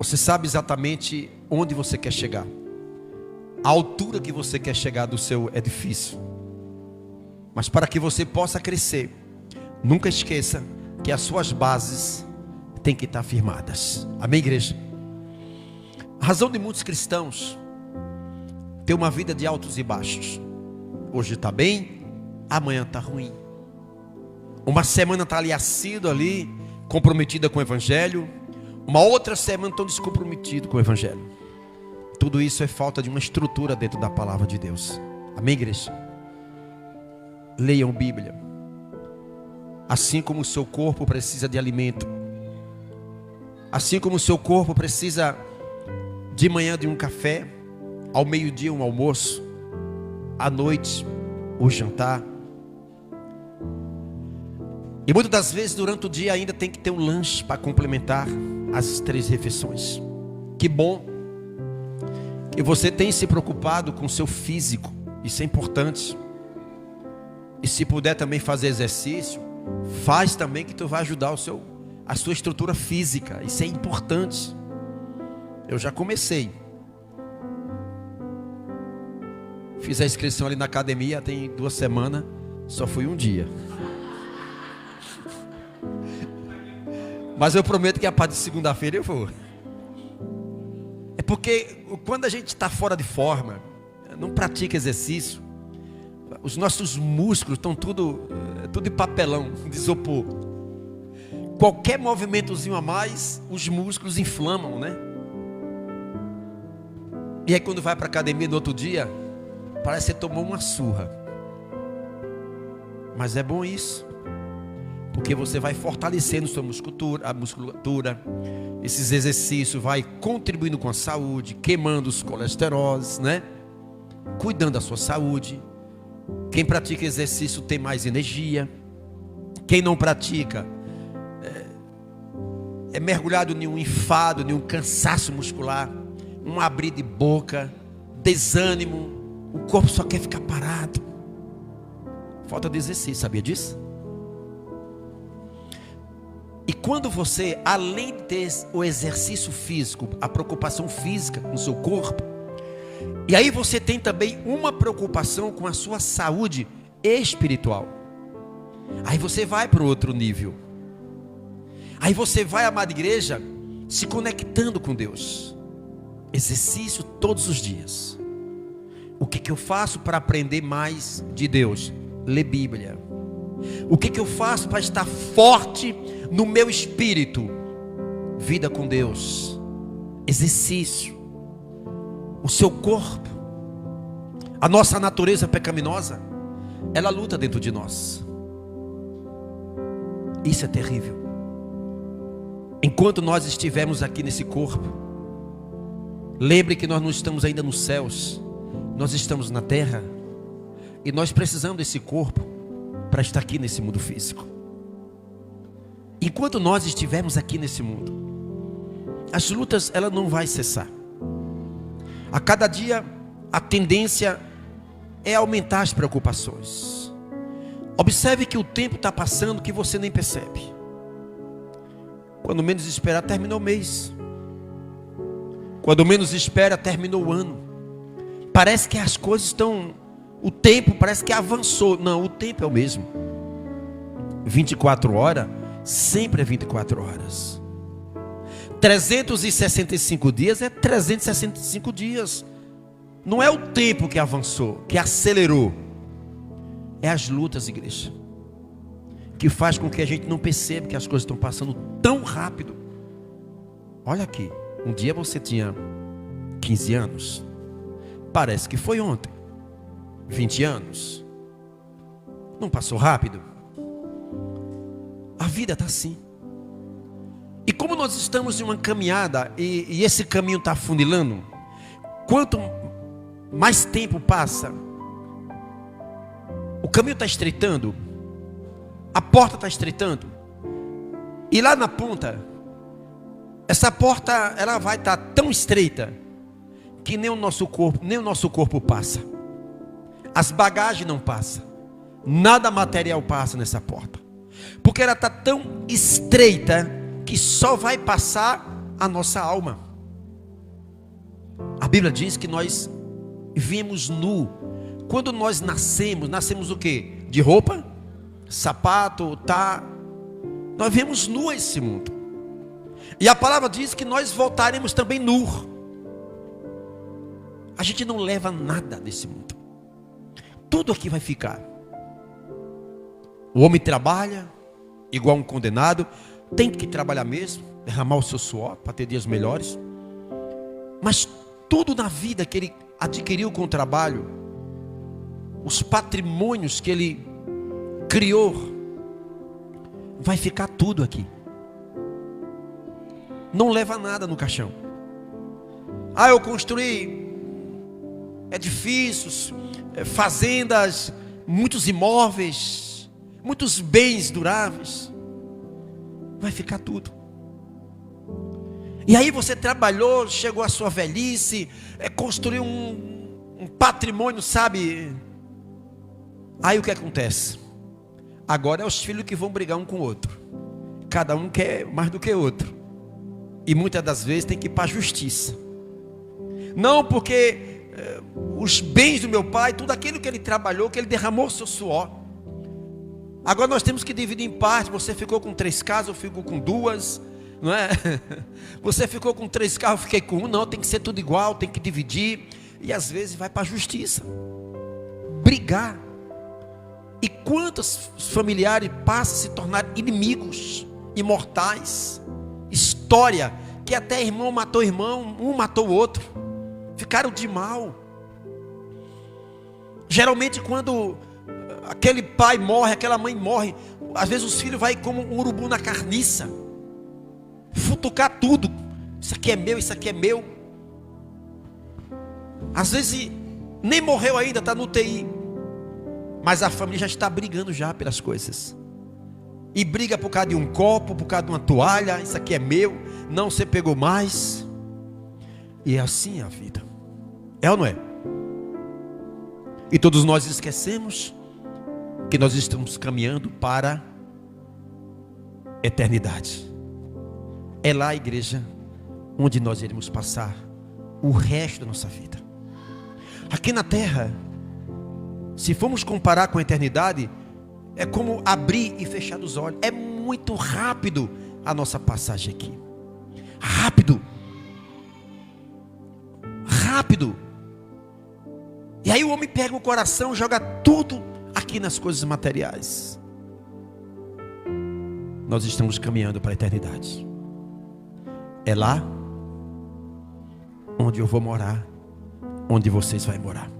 Você sabe exatamente onde você quer chegar, a altura que você quer chegar do seu edifício. Mas para que você possa crescer, nunca esqueça que as suas bases têm que estar firmadas. Amém, igreja? A razão de muitos cristãos ter uma vida de altos e baixos. Hoje está bem, amanhã está ruim. Uma semana está ali assíduo ali, comprometida com o Evangelho. Uma outra semana estão descomprometido com o Evangelho. Tudo isso é falta de uma estrutura dentro da palavra de Deus. Amém, igreja? Leiam Bíblia. Assim como o seu corpo precisa de alimento, assim como o seu corpo precisa de manhã de um café, ao meio-dia um almoço, à noite o jantar, e muitas das vezes durante o dia ainda tem que ter um lanche para complementar as 3 refeições. Que bom que você tem se preocupado com o seu físico, isso é importante. E se puder também fazer exercício, faz também, que tu vai ajudar a sua estrutura física, isso é importante. Eu já comecei, fiz a inscrição ali na academia tem 2 semanas, só fui um dia. Mas eu prometo que a partir de segunda-feira eu vou. É porque quando a gente está fora de forma, não pratica exercício, os nossos músculos estão tudo de papelão, de isopor. Qualquer movimentozinho a mais, os músculos inflamam, né? E aí quando vai para a academia no outro dia, parece que você tomou uma surra. Mas é bom isso, porque você vai fortalecendo sua musculatura, a musculatura. Esses exercícios vai contribuindo com a saúde, queimando os colesteróis, né? Cuidando da sua saúde. Quem pratica exercício tem mais energia. Quem não pratica é mergulhado em um enfado, em um cansaço muscular, um abrir de boca, desânimo. O corpo só quer ficar parado. Falta de exercício, sabia disso? E quando você, além de ter o exercício físico, a preocupação física com o seu corpo, e aí você tem também uma preocupação com a sua saúde espiritual, aí você vai para o outro nível. Aí você vai, amada igreja, se conectando com Deus. Exercício todos os dias. O que eu faço para aprender mais de Deus? Ler Bíblia. O que eu faço para estar forte no meu espírito? Vida com Deus. Exercício. O seu corpo, a nossa natureza pecaminosa, ela luta dentro de nós. Isso é terrível. Enquanto nós estivermos aqui nesse corpo, lembre que nós não estamos ainda nos céus, nós estamos na terra, e nós precisamos desse corpo para estar aqui nesse mundo físico. Enquanto nós estivermos aqui nesse mundo, as lutas ela não vai cessar. A cada dia a tendência é aumentar as preocupações. Observe que o tempo está passando que você nem percebe. Quando menos esperar, terminou o mês. Quando menos espera, terminou o ano. Parece que as coisas estão... O tempo parece que avançou. Não, o tempo é o mesmo. 24 horas, sempre é 24 horas. 365 dias é 365 dias. Não é o tempo que avançou, que acelerou. É as lutas, igreja, que faz com que a gente não perceba que as coisas estão passando tão rápido. Olha aqui, um dia você tinha 15 anos, parece que foi ontem. 20 anos, não passou rápido? A vida está assim. E como nós estamos em uma caminhada, e esse caminho está afunilando, quanto mais tempo passa, o caminho está estreitando, a porta está estreitando, e lá na ponta, essa porta ela vai estar tão estreita que nem o nosso corpo passa. As bagagens não passam, nada material passa nessa porta, porque ela está tão estreita que só vai passar a nossa alma. Bíblia diz que nós viemos nu. Quando nós nascemos o quê? De roupa, sapato, tá? Nós viemos nu a esse mundo. E a palavra diz que nós voltaremos também nu. A gente não leva nada desse mundo. Tudo aqui vai ficar. O homem trabalha igual um condenado, tem que trabalhar mesmo, derramar o seu suor para ter dias melhores. Mas tudo na vida que ele adquiriu com o trabalho, os patrimônios que ele criou, vai ficar tudo aqui. Não leva nada no caixão. Eu construí edifícios, fazendas, muitos imóveis, muitos bens duráveis. Vai ficar tudo. E aí você trabalhou, chegou à sua velhice, construiu um patrimônio, sabe? Aí o que acontece? Agora é os filhos que vão brigar um com o outro. Cada um quer mais do que o outro. E muitas das vezes tem que ir para a justiça. Não, porque os bens do meu pai, tudo aquilo que ele trabalhou, que ele derramou o seu suor, agora nós temos que dividir em partes. Você ficou com 3 casas, eu fico com 2, não é? Você ficou com 3 carros, eu fiquei com 1. Não, tem que ser tudo igual, tem que dividir. E às vezes vai para a justiça brigar. E quantos familiares passam a se tornar inimigos, imortais? História que até irmão matou irmão, um matou o outro, ficaram de mal. Geralmente quando aquele pai morre, aquela mãe morre, às vezes os filhos vai como um urubu na carniça, futucar tudo. Isso aqui é meu, isso aqui é meu. Às vezes nem morreu ainda, está no UTI, mas a família já está brigando já pelas coisas. E briga por causa de um copo, por causa de uma toalha. Isso aqui é meu, não, você pegou mais. E é assim a vida. É ou não é? E todos nós esquecemos que nós estamos caminhando para a eternidade. É lá, igreja, onde nós iremos passar o resto da nossa vida. Aqui na terra, se formos comparar com a eternidade, é como abrir e fechar os olhos. É muito rápido a nossa passagem aqui. Rápido. Rápido. E aí o homem pega o coração, joga tudo aqui nas coisas materiais. Nós estamos caminhando para a eternidade. É lá onde eu vou morar, onde vocês vão morar.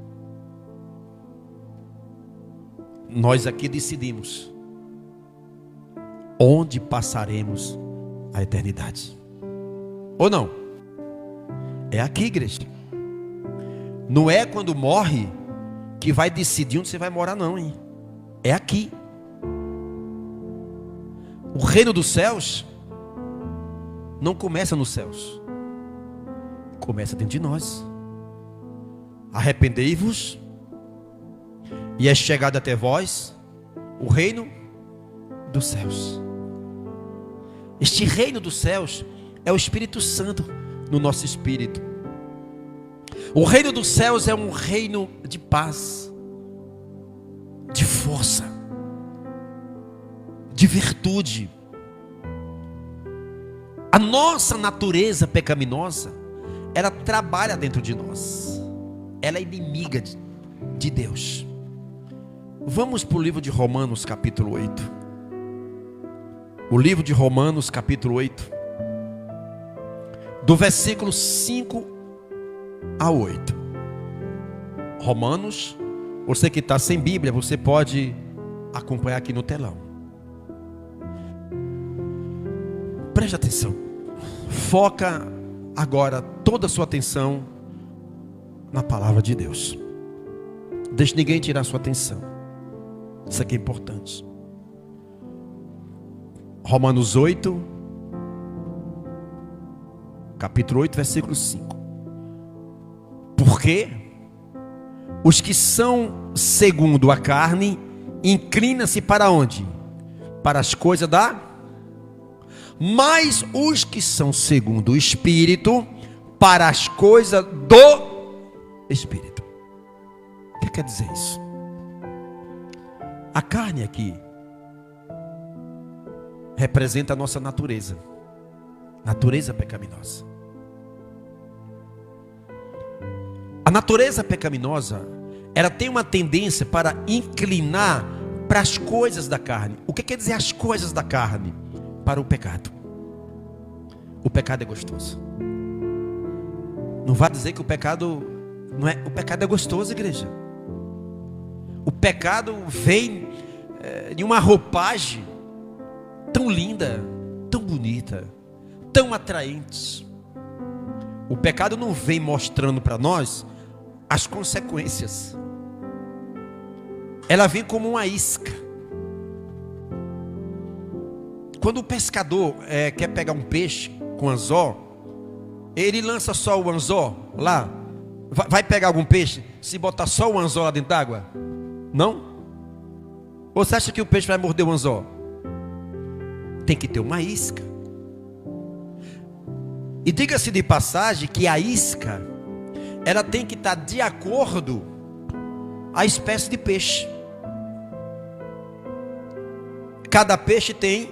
Nós aqui decidimos onde passaremos a eternidade. Ou não? É aqui, igreja. Não é quando morre que vai decidir onde você vai morar, não, hein? É aqui. O reino dos céus não começa nos céus, começa dentro de nós. Arrependei-vos, e é chegado até vós o reino dos céus. Este reino dos céus é o Espírito Santo no nosso espírito. O reino dos céus é um reino de paz, de força, de virtude. A nossa natureza pecaminosa, ela trabalha dentro de nós. Ela é inimiga de Deus. Vamos para o livro de Romanos capítulo 8. O livro de Romanos capítulo 8, do versículo 5 a 8. Romanos, você que está sem Bíblia, você pode acompanhar aqui no telão. Preste atenção. Foca agora toda a sua atenção na palavra de Deus. Deixe ninguém tirar a sua atenção. Isso aqui é importante. Romanos 8, capítulo 8, versículo 5. Porque os que são segundo a carne inclinam-se para onde? Para as coisas da... Mas os que são segundo o Espírito, para as coisas do Espírito. O que quer dizer isso? A carne aqui representa a nossa natureza pecaminosa. A natureza pecaminosa, ela tem uma tendência para inclinar para as coisas da carne. O que quer dizer as coisas da carne? Para o pecado. O pecado é gostoso. Não vai dizer que o pecado não é. O pecado é gostoso, igreja. O pecado vem de uma roupagem tão linda, tão bonita, tão atraente. O pecado não vem mostrando para nós as consequências. Ela vem como uma isca. Quando o pescador quer pegar um peixe com anzol, ele lança só o anzol lá. Vai pegar algum peixe se botar só o anzol lá dentro d'água? Não? Ou você acha que o peixe vai morder o anzol? Tem que ter uma isca. E diga-se de passagem que a isca, ela tem que estar de acordo à espécie de peixe. Cada peixe tem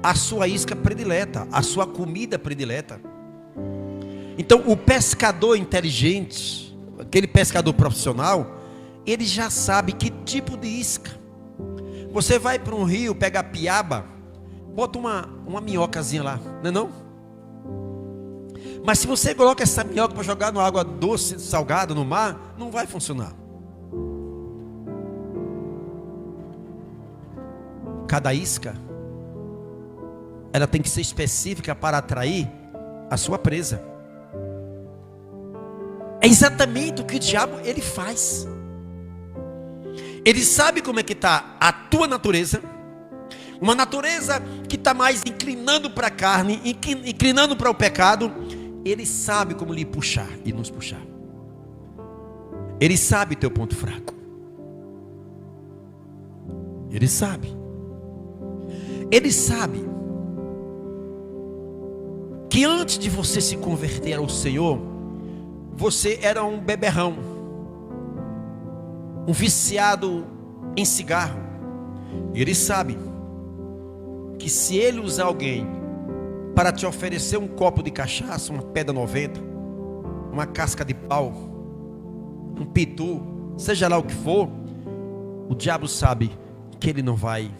a sua isca predileta, a sua comida predileta. Então o pescador inteligente, aquele pescador profissional, ele já sabe que tipo de isca. Você vai para um rio pegar piaba, bota uma minhocazinha lá, não é não? Mas se você coloca essa minhoca para jogar na água doce, salgada, no mar, não vai funcionar. Cada isca, ela tem que ser específica para atrair a sua presa. É exatamente o que o diabo ele faz. Ele sabe como é que está a tua natureza. Uma natureza que está mais inclinando para a carne, inclinando para o pecado. Ele sabe como lhe puxar e nos puxar. Ele sabe teu ponto fraco. Ele sabe. Ele sabe que antes de você se converter ao Senhor, você era um beberrão, um viciado em cigarro. E Ele sabe que se Ele usar alguém para te oferecer um copo de cachaça, uma pedra 90, uma casca de pau, um pitu, seja lá o que for, o diabo sabe que ele não vai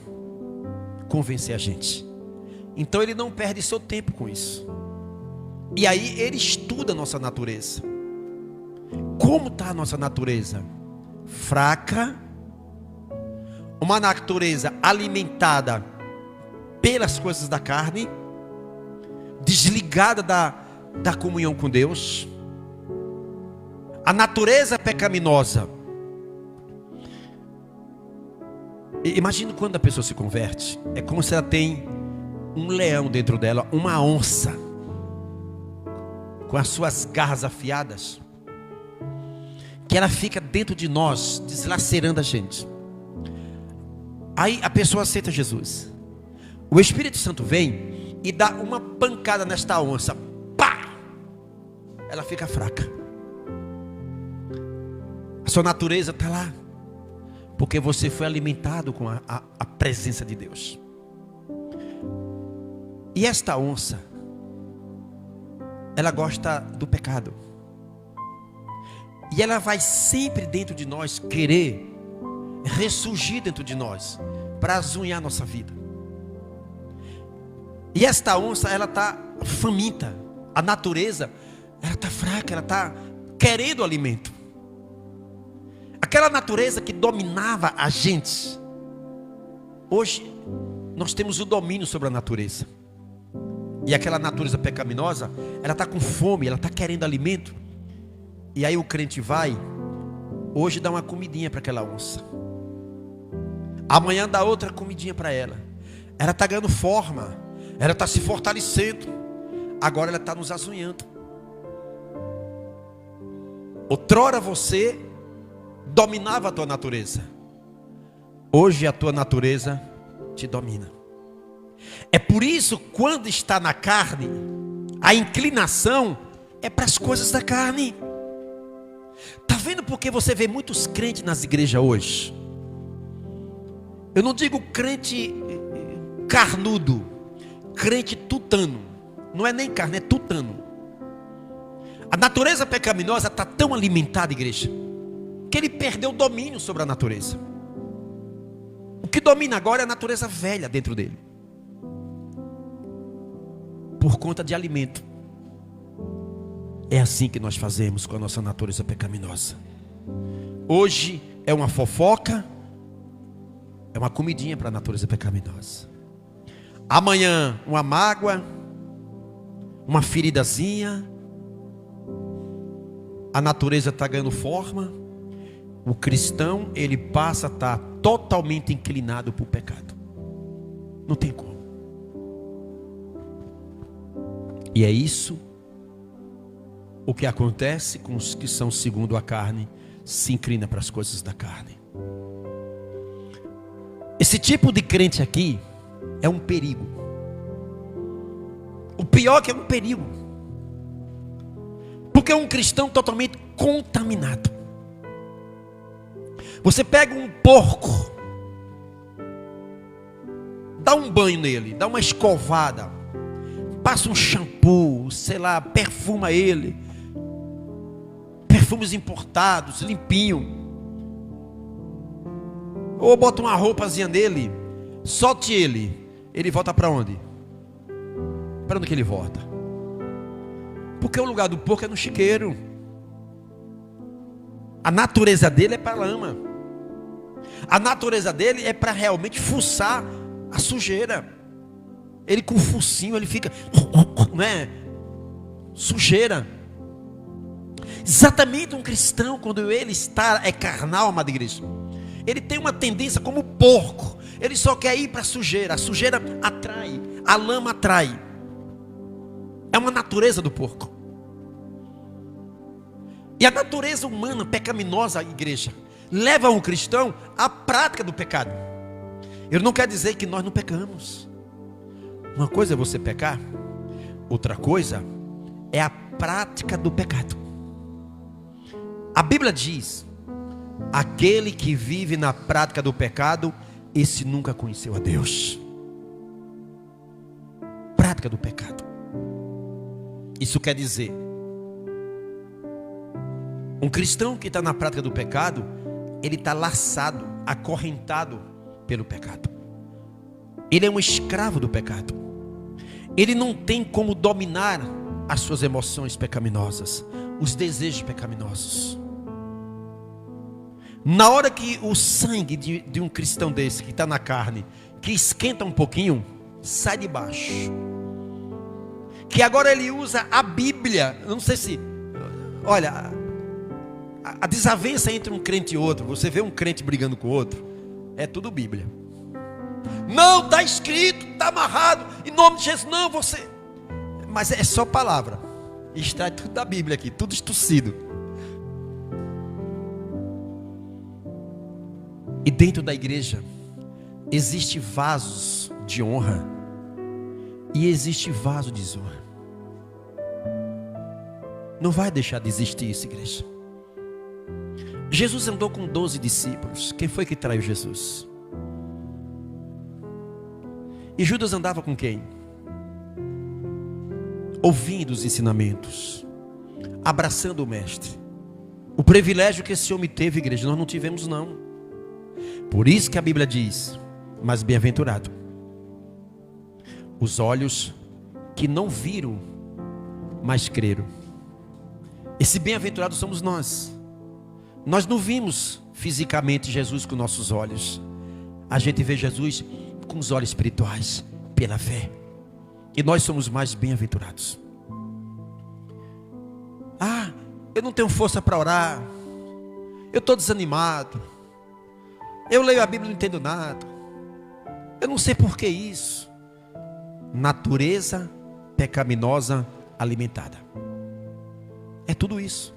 convencer a gente. Então ele não perde seu tempo com isso. E aí ele estuda a nossa natureza. Como está a nossa natureza? Fraca, uma natureza alimentada pelas coisas da carne, desligada da comunhão com Deus. A natureza pecaminosa. Imagina quando a pessoa se converte. É como se ela tem um leão dentro dela, uma onça, com as suas garras afiadas, que ela fica dentro de nós, deslacerando a gente. Aí a pessoa aceita Jesus. O Espírito Santo vem e dá uma pancada nesta onça. Pá! Ela fica fraca. A sua natureza está lá, porque você foi alimentado com a presença de Deus. E esta onça, ela gosta do pecado. E ela vai sempre dentro de nós querer ressurgir dentro de nós para azunhar nossa vida. E esta onça, ela está faminta. A natureza, ela está fraca, ela está querendo alimento. Aquela natureza que dominava a gente, hoje nós temos o domínio sobre a natureza. E aquela natureza pecaminosa, ela está com fome, ela está querendo alimento. E aí o crente vai, hoje dá uma comidinha para aquela onça, amanhã dá outra comidinha para ela. Ela está ganhando forma, ela está se fortalecendo. Agora ela está nos azunhando. Outrora você dominava a tua natureza, hoje a tua natureza te domina. É por isso, quando está na carne, a inclinação é para as coisas da carne. Está vendo por que você vê muitos crentes nas igrejas hoje? Eu não digo crente carnudo, crente tutano. Não é nem carne, é tutano. A natureza pecaminosa está tão alimentada, igreja, que ele perdeu o domínio sobre a natureza. O que domina agora é a natureza velha dentro dele, por conta de alimento. É assim que nós fazemos com a nossa natureza pecaminosa. Hoje é uma fofoca, é uma comidinha para a natureza pecaminosa. Amanhã uma mágoa, uma feridazinha. A natureza está ganhando forma. O cristão, ele passa a estar totalmente inclinado para o pecado. Não tem como. E é isso o que acontece com os que são segundo a carne, se inclina para as coisas da carne. Esse tipo de crente aqui é um perigo. O pior é que é um perigo, porque é um cristão totalmente contaminado. Você pega um porco, dá um banho nele, dá uma escovada, passa um shampoo, sei lá, perfuma ele, perfumes importados, limpinho, ou bota uma roupazinha nele, solte ele volta para onde? Para onde que ele volta? Porque o lugar do porco é no chiqueiro. A natureza dele é para a lama. A natureza dele é para realmente fuçar a sujeira. Ele com o focinho, ele fica, não é? Sujeira. Exatamente um cristão, quando ele está, é carnal, amada igreja, ele tem uma tendência como porco. Ele só quer ir para a sujeira atrai, a lama atrai. É uma natureza do porco. E a natureza humana pecaminosa, igreja, leva um cristão à prática do pecado. Eu não quero dizer que nós não pecamos. Uma coisa é você pecar, outra coisa é a prática do pecado. A Bíblia diz: aquele que vive na prática do pecado, esse nunca conheceu a Deus. Prática do pecado. Isso quer dizer, um cristão que está na prática do pecado, ele está laçado, acorrentado pelo pecado. Ele é um escravo do pecado. Ele não tem como dominar as suas emoções pecaminosas, os desejos pecaminosos. Na hora que o sangue de um cristão desse, que está na carne, que esquenta um pouquinho, sai de baixo. Que agora ele usa a Bíblia. Eu não sei se, olha, a desavença entre um crente e outro, você vê um crente brigando com o outro, é tudo Bíblia. Não, está escrito, está amarrado, em nome de Jesus, não, você. Mas é só palavra. Extrai tudo da Bíblia aqui, tudo estucido. E dentro da igreja existe vasos de honra e existe vaso de desonra. Não vai deixar de existir isso, igreja. Jesus andou com 12 discípulos. Quem foi que traiu Jesus? E Judas andava com quem? Ouvindo os ensinamentos, abraçando o mestre. O privilégio que esse homem teve, igreja, nós não tivemos não. Por isso que a Bíblia diz: mas bem-aventurado os olhos que não viram, mas creram. Esse bem-aventurado somos nós. Nós não vimos fisicamente Jesus com nossos olhos. A gente vê Jesus com os olhos espirituais, pela fé. E nós somos mais bem-aventurados. Ah, eu não tenho força para orar. Eu estou desanimado. Eu leio a Bíblia e não entendo nada. Eu não sei por que isso. Natureza pecaminosa alimentada. É tudo isso.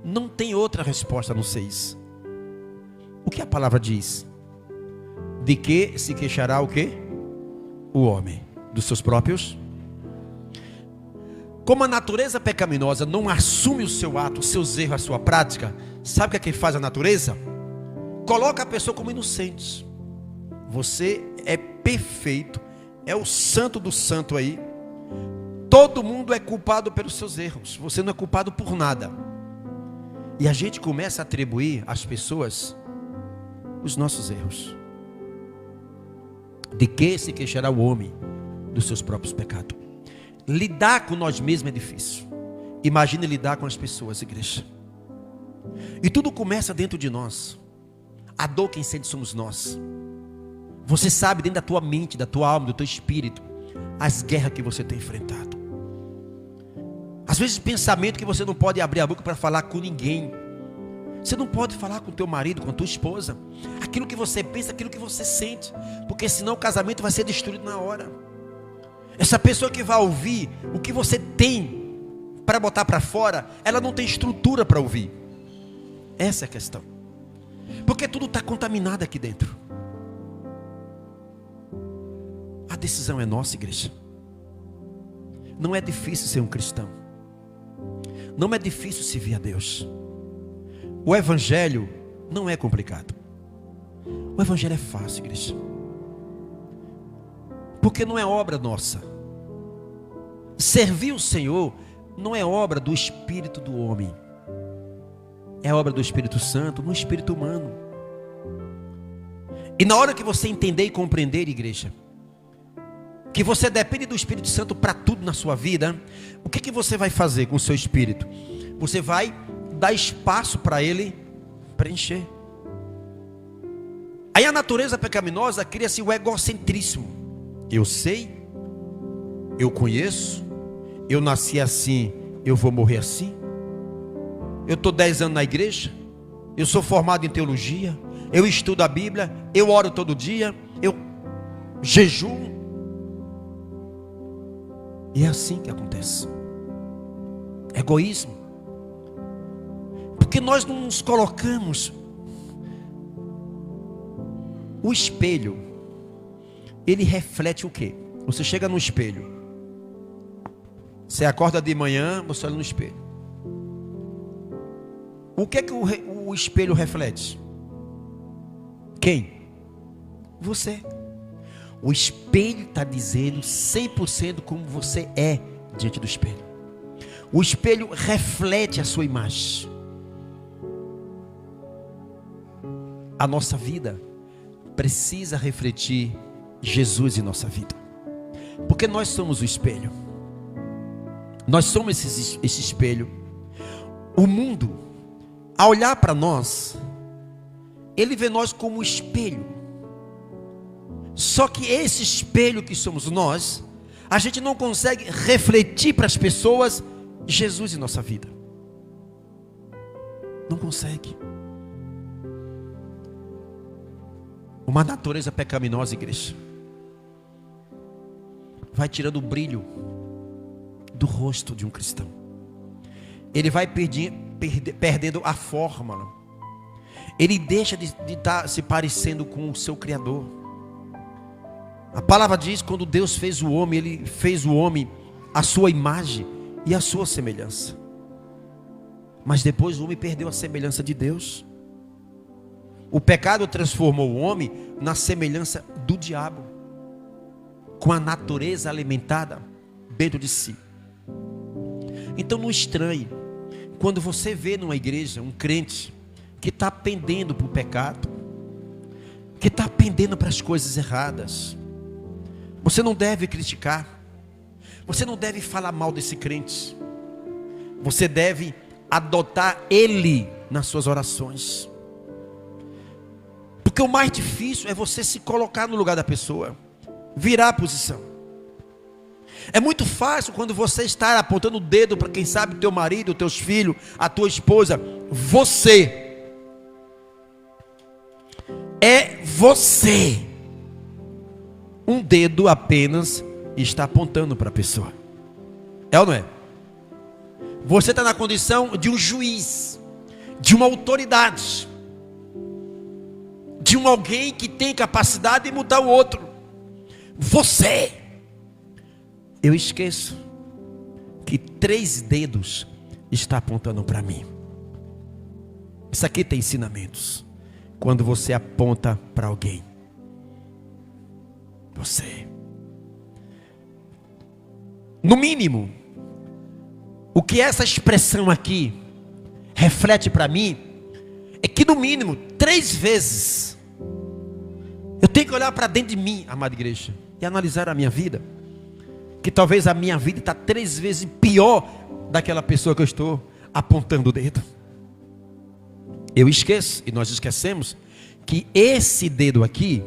Não tem outra resposta a não ser isso. O que a palavra diz? De que se queixará o quê? O homem dos seus próprios. Como a natureza pecaminosa não assume o seu ato, os seus erros, a sua prática, sabe o que é que faz a natureza? Coloca a pessoa como inocente. Você é perfeito, é o santo do santo aí. Todo mundo é culpado pelos seus erros, você não é culpado por nada. E a gente começa a atribuir às pessoas os nossos erros. De que se queixará o homem dos seus próprios pecados? Lidar com nós mesmos é difícil. Imagine lidar com as pessoas, igreja. E tudo começa dentro de nós. A dor quem sente somos nós. Você sabe dentro da tua mente, da tua alma, do teu espírito, as guerras que você tem enfrentado. Às vezes pensamento que você não pode abrir a boca para falar com ninguém. Você não pode falar com teu marido, com a tua esposa. Aquilo que você pensa, aquilo que você sente. Porque senão o casamento vai ser destruído na hora. Essa pessoa que vai ouvir o que você tem para botar para fora, ela não tem estrutura para ouvir. Essa é a questão. Porque tudo está contaminado aqui dentro. A decisão é nossa, igreja. Não é difícil ser um cristão. Não é difícil servir a Deus. O evangelho não é complicado. O evangelho é fácil, igreja. Porque não é obra nossa. Servir o Senhor não é obra do espírito do homem. É obra do Espírito Santo no espírito humano. E na hora que você entender e compreender, igreja, que você depende do Espírito Santo para tudo na sua vida, o que você vai fazer com o seu espírito? Você vai dar espaço para ele preencher. Aí a natureza pecaminosa cria-se o egocentrismo. Eu sei, eu conheço, eu nasci assim, eu vou morrer assim. Eu estou 10 anos na igreja, eu sou formado em teologia, eu estudo a Bíblia, eu oro todo dia, eu jejuo. E é assim que acontece. Egoísmo. Porque nós não nos colocamos. O espelho, ele reflete o quê? Você chega no espelho. Você acorda de manhã, você olha no espelho. O que é que o espelho reflete? Quem? Você. O espelho está dizendo 100% como você é diante do espelho. O espelho reflete a sua imagem. A nossa vida precisa refletir Jesus em nossa vida. Porque nós somos o espelho. Nós somos esse espelho. O mundo, ao olhar para nós, ele vê nós como espelho. Só que esse espelho que somos nós, a gente não consegue refletir para as pessoas Jesus em nossa vida. Não consegue. Uma natureza pecaminosa, igreja, vai tirando o brilho do rosto de um cristão. Ele vai perdendo a forma. Ele deixa de estar se parecendo com o seu Criador. A palavra diz, quando Deus fez o homem, Ele fez o homem à sua imagem e à sua semelhança. Mas depois o homem perdeu a semelhança de Deus. O pecado transformou o homem na semelhança do diabo, com a natureza alimentada dentro de si. Então não estranhe quando você vê numa igreja um crente que está pendendo para o pecado, que está pendendo para as coisas erradas. Você não deve criticar, você não deve falar mal desse crente, você deve adotar ele nas suas orações. Porque o mais difícil é você se colocar no lugar da pessoa, virar a posição. É muito fácil quando você está apontando o dedo para quem sabe, teu marido, teus filhos, a tua esposa. Você é você. Um dedo apenas está apontando para a pessoa. É ou não é? Você está na condição de um juiz, de uma autoridade, de alguém que tem capacidade de mudar o outro. Você. Eu esqueço que 3 dedos está apontando para mim. Isso aqui tem ensinamentos. Quando você aponta para alguém, você, no mínimo, o que essa expressão aqui reflete para mim é que no mínimo 3 vezes eu tenho que olhar para dentro de mim, amada igreja, e analisar a minha vida. Que talvez a minha vida está 3 vezes pior daquela pessoa que eu estou apontando o dedo. Eu esqueço, e nós esquecemos, que esse dedo aqui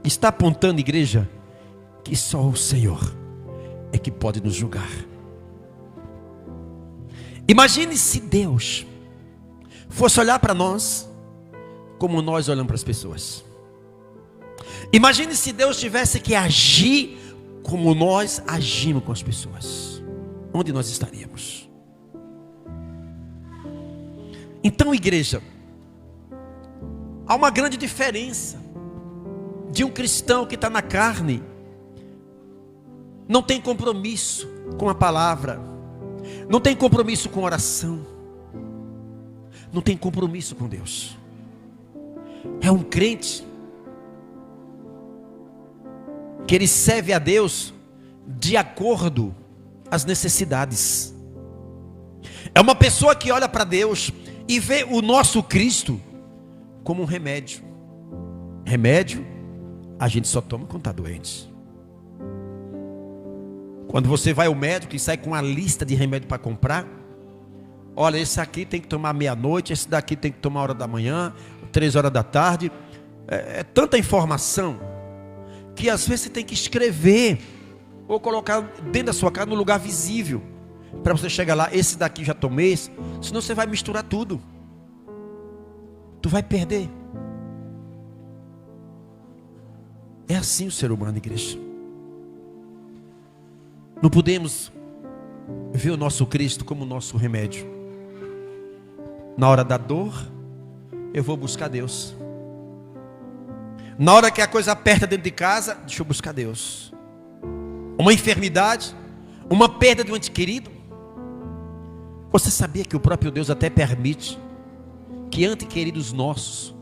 está apontando, igreja, que só o Senhor é que pode nos julgar. Imagine se Deus fosse olhar para nós como nós olhamos para as pessoas. Imagine se Deus tivesse que agir como nós agimos com as pessoas. Onde nós estaríamos? Então, igreja, há uma grande diferença de um cristão que está na carne, não tem compromisso com a palavra, não tem compromisso com oração, não tem compromisso com Deus. É um crente que ele serve a Deus de acordo às necessidades. É uma pessoa que olha para Deus e vê o nosso Cristo como um remédio. Remédio a gente só toma quando está doente. Quando você vai ao médico e sai com uma lista de remédio para comprar, olha, esse aqui tem que tomar meia-noite, esse daqui tem que tomar 1h, 3h, é tanta informação que às vezes você tem que escrever ou colocar dentro da sua casa no lugar visível, para você chegar lá, esse daqui já tomei, senão você vai misturar tudo, tu vai perder. É assim o ser humano, igreja. Não podemos ver o nosso Cristo como nosso remédio. Na hora da dor, eu vou buscar Deus. Na hora que a coisa aperta dentro de casa, deixa eu buscar Deus. Uma enfermidade, uma perda de um ente querido. Você sabia que o próprio Deus até permite que entes queridos nossos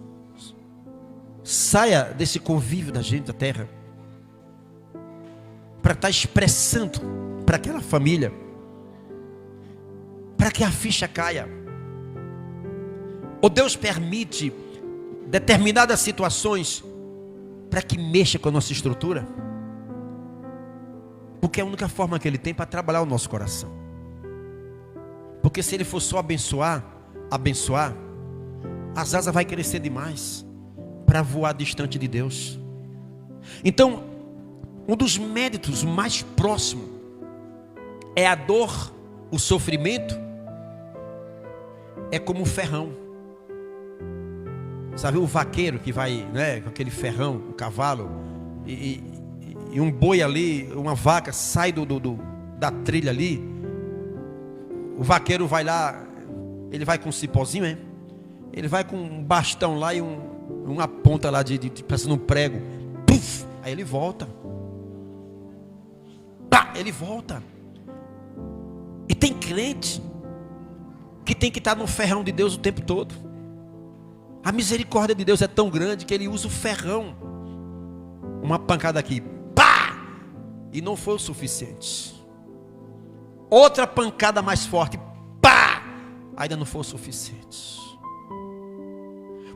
saia desse convívio da gente da terra, para estar expressando para aquela família, para que a ficha caia. Ou Deus permite determinadas situações para que mexa com a nossa estrutura, porque é a única forma que Ele tem para trabalhar o nosso coração. Porque se Ele for só abençoar, as asas vai crescer demais para voar distante de Deus. Então, um dos méritos mais próximos é a dor, o sofrimento, é como um ferrão. Sabe o vaqueiro que vai, né, com aquele ferrão, o cavalo, e um boi ali, uma vaca sai da trilha ali, o vaqueiro vai lá, ele vai com um cipózinho, hein? Ele vai com um bastão lá e uma ponta lá parecendo um prego, puff, aí ele volta. Ele volta. E tem crente que tem que estar no ferrão de Deus o tempo todo. A misericórdia de Deus é tão grande que Ele usa o ferrão. Uma pancada aqui, pá! E não foi o suficiente. Outra pancada mais forte, pá! Ainda não foi o suficiente.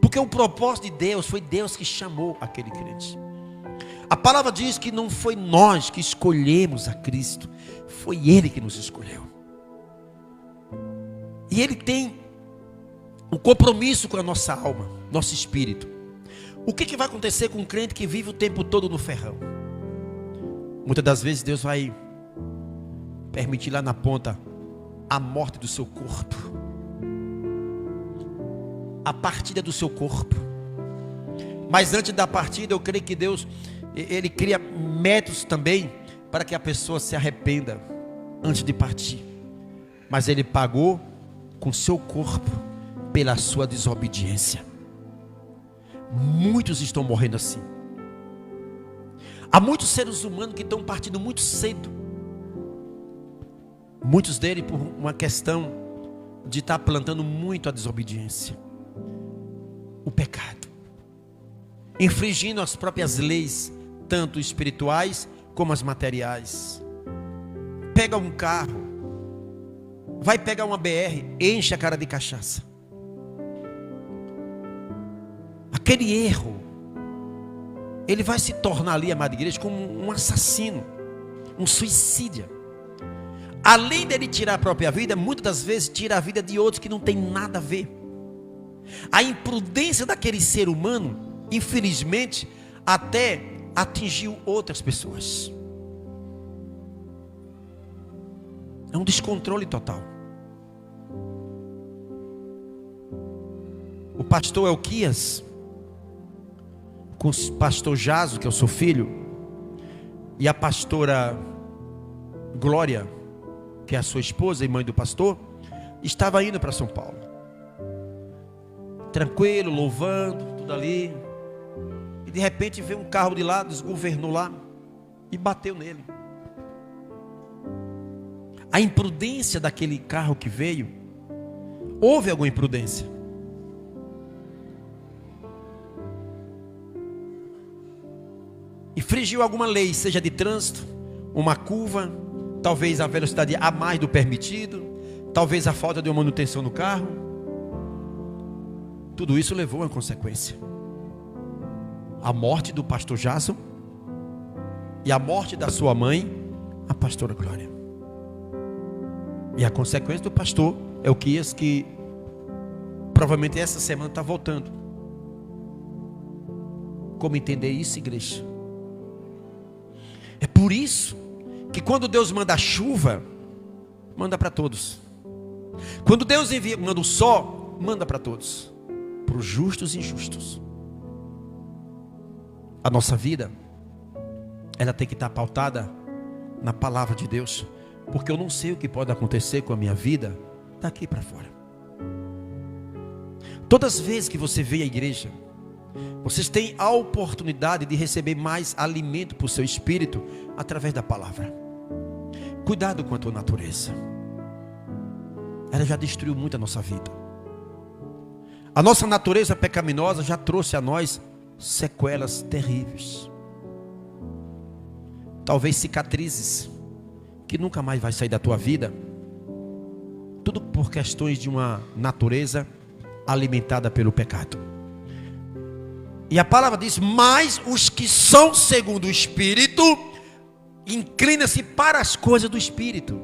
Porque o propósito de Deus foi Deus que chamou aquele crente. A palavra diz que não foi nós que escolhemos a Cristo, foi Ele que nos escolheu. E Ele tem um compromisso com a nossa alma, nosso espírito. O que vai acontecer com um crente que vive o tempo todo no ferrão? Muitas das vezes Deus vai permitir lá na ponta a morte do seu corpo, a partida do seu corpo. Mas antes da partida, eu creio que Deus, Ele cria métodos também para que a pessoa se arrependa antes de partir. Mas Ele pagou com seu corpo pela sua desobediência. Muitos estão morrendo assim. Há muitos seres humanos que estão partindo muito cedo, Muitos deles por uma questão de estar plantando muito a desobediência, o pecado, infringindo as próprias leis, tanto espirituais como as materiais. Pega um carro, vai pegar uma BR, enche a cara de cachaça. Aquele erro, ele vai se tornar ali, amada igreja, como um assassino, um suicida. Além dele tirar a própria vida, muitas das vezes tira a vida de outros que não tem nada a ver. A imprudência daquele ser humano, infelizmente, até atingiu outras pessoas. É um descontrole total. O pastor Elquias, com o pastor Jaso, que é o seu filho, e a pastora Glória, que é a sua esposa e mãe do pastor, estava indo para São Paulo, tranquilo, louvando, tudo ali, e de repente veio um carro de lá, desgovernou lá, e bateu nele. A imprudência daquele carro que veio, houve alguma imprudência? Infringiu alguma lei, seja de trânsito, uma curva, talvez a velocidade a mais do permitido, talvez a falta de uma manutenção no carro. Tudo isso levou a uma consequência: a morte do pastor Jason e a morte da sua mãe, a pastora Glória. E a consequência do pastor Elquias, que provavelmente essa semana está voltando. Como entender isso, igreja? É por isso que quando Deus manda a chuva, manda para todos. Quando Deus manda o sol, manda para todos, para os justos e injustos. A nossa vida, ela tem que estar pautada na palavra de Deus, porque eu não sei o que pode acontecer com a minha vida daqui para fora. Todas as vezes que você vem à igreja, vocês têm a oportunidade de receber mais alimento para o seu espírito através da palavra. Cuidado com a tua natureza. Ela já destruiu muito a nossa vida. A nossa natureza pecaminosa já trouxe a nós sequelas terríveis. Talvez cicatrizes que nunca mais vai sair da tua vida. Tudo por questões de uma natureza alimentada pelo pecado. E a palavra diz: mas os que são segundo o Espírito, inclina-se para as coisas do Espírito.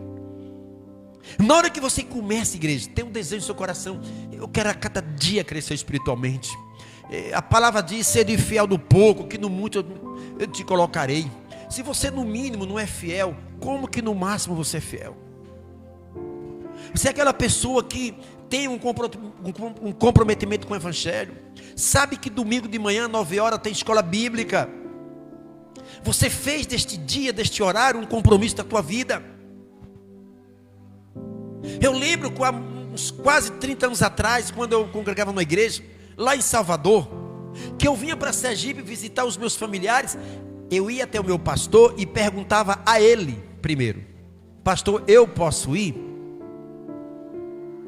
Na hora que você começa, igreja, tem um desejo no seu coração: eu quero a cada dia crescer espiritualmente. A palavra diz: sede fiel no pouco, que no muito eu te colocarei. Se você no mínimo não é fiel, como que no máximo você é fiel? Você é aquela pessoa que tem um comprometimento com o Evangelho, sabe que domingo de manhã, 9 horas, tem escola bíblica. Você fez deste dia, deste horário, um compromisso da tua vida. Eu lembro, há uns quase 30 anos atrás, quando eu congregava numa igreja, lá em Salvador, que eu vinha para Sergipe visitar os meus familiares. Eu ia até o meu pastor e perguntava a ele primeiro: pastor, eu posso ir?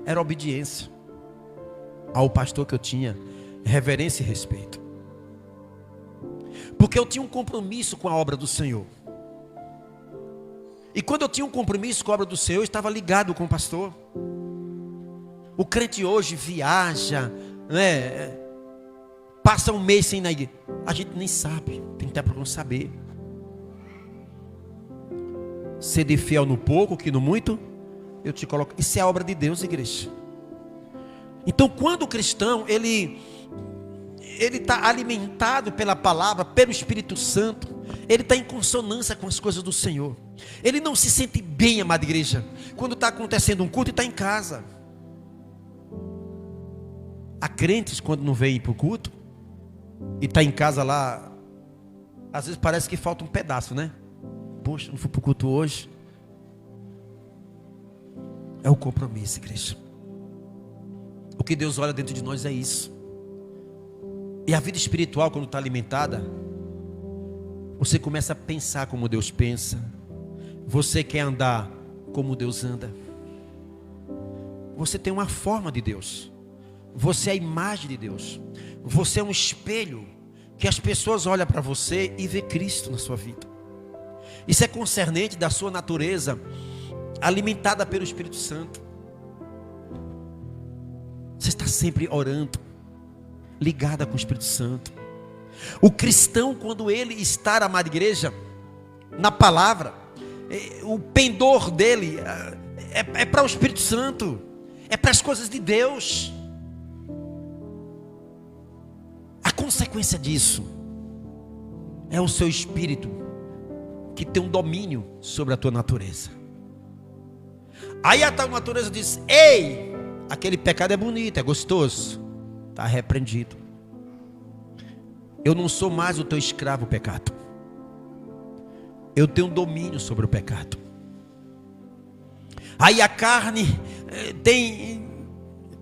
Era obediência ao pastor que eu tinha, reverência e respeito, porque eu tinha um compromisso com a obra do Senhor. E quando eu tinha um compromisso com a obra do Senhor, eu estava ligado com o pastor. O crente hoje viaja, né? Passa um mês sem ir na igreja, a gente nem sabe, tem que estar procurando saber. Ser de fiel no pouco, que no muito eu te coloco. Isso é a obra de Deus, igreja. Então, quando o cristão ele está alimentado pela palavra, pelo Espírito Santo, ele está em consonância com as coisas do Senhor. Ele não se sente bem, amada igreja, quando está acontecendo um culto e está em casa. Há crentes, quando não vêm para o culto e está em casa lá, às vezes parece que falta um pedaço, né? Poxa, não fui para o culto hoje. É o compromisso, igreja. O que Deus olha dentro de nós é isso. E a vida espiritual, quando está alimentada, você começa a pensar como Deus pensa. Você quer andar como Deus anda. Você tem uma forma de Deus. Você é a imagem de Deus. Você é um espelho que as pessoas olham para você e vê Cristo na sua vida. Isso é concernente da sua natureza alimentada pelo Espírito Santo. Você está sempre orando, ligada com o Espírito Santo. O cristão, quando ele está, amada igreja, na palavra, o pendor dele é para o Espírito Santo, é para as coisas de Deus. A consequência disso é o seu espírito que tem um domínio sobre a tua natureza. Aí a tua natureza diz: ei, aquele pecado é bonito, é gostoso, está repreendido. Eu não sou mais o teu escravo, pecado. Eu tenho domínio sobre o pecado. Aí a carne tem